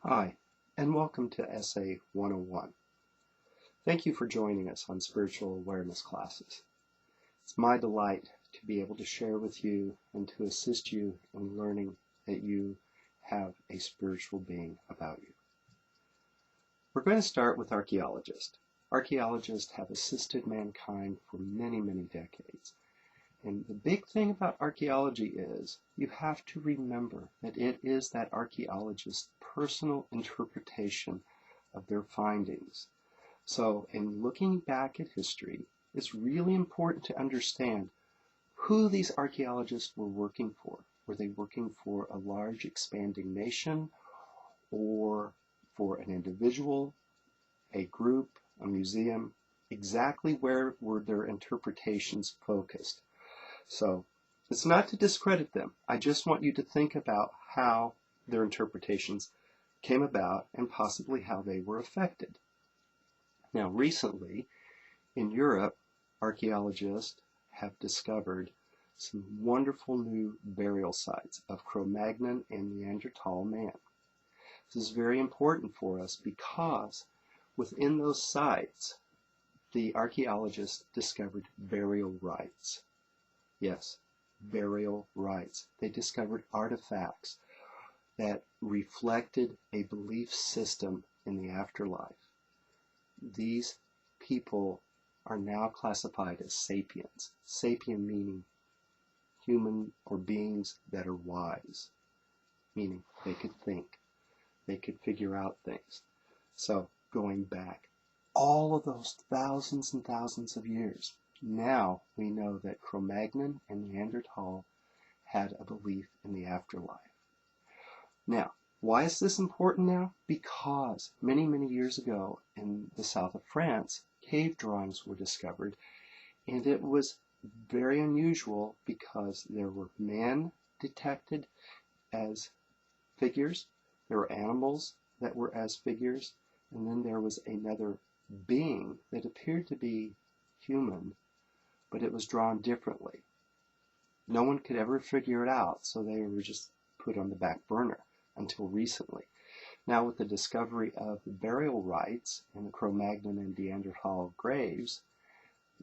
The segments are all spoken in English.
Hi, and welcome to Essay 101. Thank you for joining us on Spiritual Awareness classes. It's my delight to be able to share with you and to assist you in learning that you have a spiritual being about you. We're going to start with archaeologists. Archaeologists have assisted mankind for many, many decades. And the big thing about archaeology is you have to remember that it is that archaeologist's personal interpretation of their findings. So in looking back at history, it's really important to understand who these archaeologists were working for. Were they working for a large expanding nation, or for an individual, a group, a museum? Exactly where were their interpretations focused? So it's not to discredit them. I just want you to think about how their interpretations came about and possibly how they were affected. Now, recently in Europe, archaeologists have discovered some wonderful new burial sites of Cro-Magnon and Neanderthal man. This is very important for us because within those sites, the archaeologists discovered burial rites. Yes, burial rites. They discovered artifacts that reflected a belief system in the afterlife. These people are now classified as sapiens. Sapien meaning human or beings that are wise, meaning they could think, they could figure out things. So going back all of those thousands and thousands of years, now we know that Cro-Magnon and Neanderthal had a belief in the afterlife. Now, why is this important now? Because many, many years ago in the south of France, cave drawings were discovered, and it was very unusual because there were men detected as figures, there were animals that were as figures, and then there was another being that appeared to be human, but it was drawn differently. No one could ever figure it out, so they were just put on the back burner until recently. Now with the discovery of the burial rites in the Cro-Magnon and Neanderthal graves,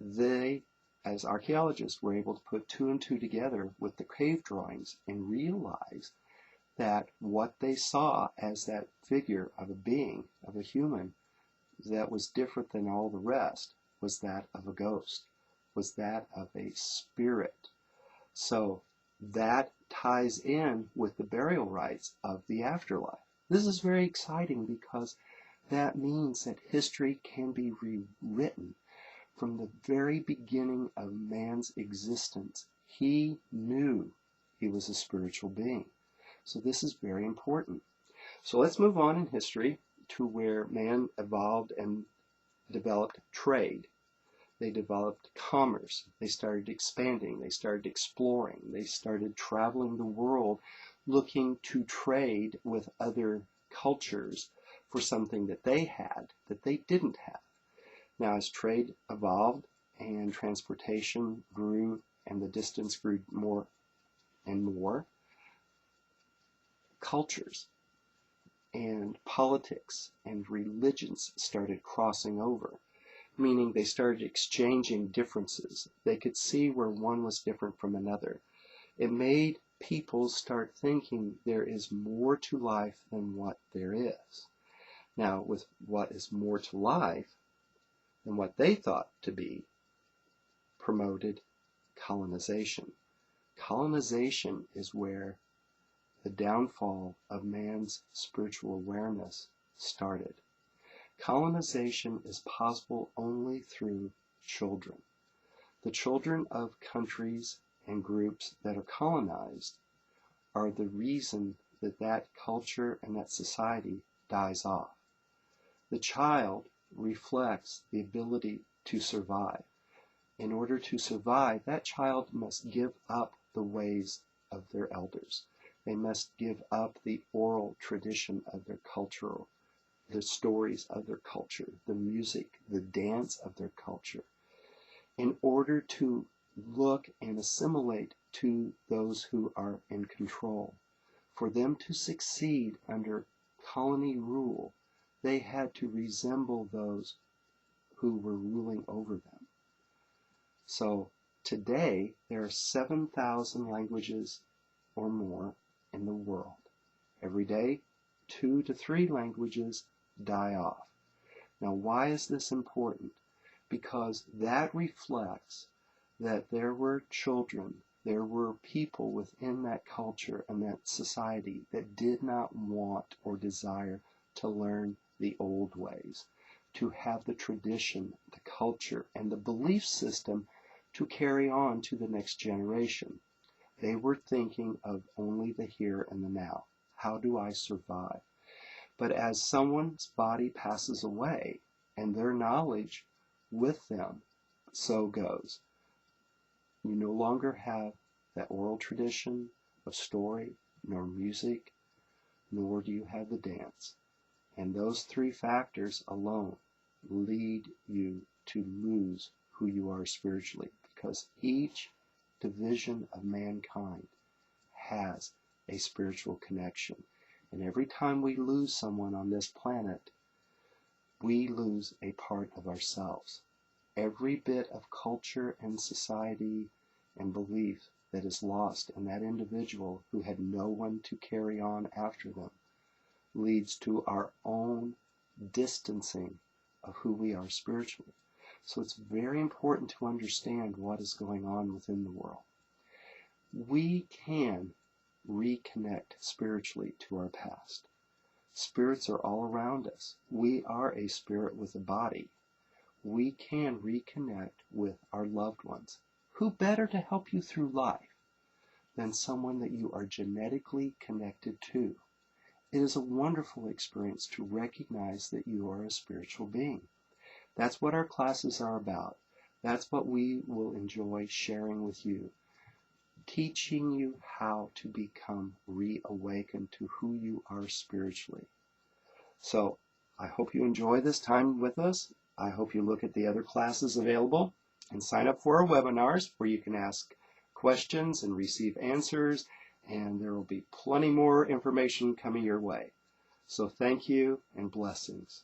they, as archaeologists, were able to put two and two together with the cave drawings and realize that what they saw as that figure of a being, of a human, that was different than all the rest, was that of a ghost, was that of a spirit. So that ties in with the burial rites of the afterlife. This is very exciting because that means that history can be rewritten from the very beginning of man's existence. He knew he was a spiritual being. So this is very important. So let's move on in history to where man evolved and developed trade. They developed commerce. They started expanding. They started exploring. They started traveling the world looking to trade with other cultures for something that they had that they didn't have. Now, as trade evolved and transportation grew and the distance grew more and more, cultures and politics and religions started crossing over, meaning they started exchanging differences. They could see where one was different from another. It made people start thinking there is more to life than what there is. Now, with what is more to life than what they thought to be, promoted colonization. Colonization is where the downfall of man's spiritual awareness started. Colonization is possible only through children. The children of countries and groups that are colonized are the reason that that culture and that society dies off. The child reflects the ability to survive. In order to survive, that child must give up the ways of their elders. They must give up the oral tradition of their culture, the stories of their culture, the music, the dance of their culture, in order to look and assimilate to those who are in control. For them to succeed under colony rule, they had to resemble those who were ruling over them. So today, there are 7,000 languages or more in the world. Every day, 2 to 3 languages die off. Now, why is this important? Because that reflects that there were children, there were people within that culture and that society that did not want or desire to learn the old ways, to have the tradition, the culture, and the belief system to carry on to the next generation. They were thinking of only the here and the now. How do I survive? But as someone's body passes away and their knowledge with them, so goes. You no longer have that oral tradition of story, nor music, nor do you have the dance. And those 3 factors alone lead you to lose who you are spiritually, because each division of mankind has a spiritual connection. And every time we lose someone on this planet, we lose a part of ourselves. Every bit of culture and society and belief that is lost in that individual who had no one to carry on after them leads to our own distancing of who we are spiritually. So it's very important to understand what is going on within the world. We can reconnect spiritually to our past. Spirits are all around us. We are a spirit with a body. We can reconnect with our loved ones. Who better to help you through life than someone that you are genetically connected to? It is a wonderful experience to recognize that you are a spiritual being. That's what our classes are about. That's what we will enjoy sharing with you, teaching you how to become reawakened to who you are spiritually. So I hope you enjoy this time with us. I hope you look at the other classes available and sign up for our webinars where you can ask questions and receive answers, and there will be plenty more information coming your way. So thank you and blessings.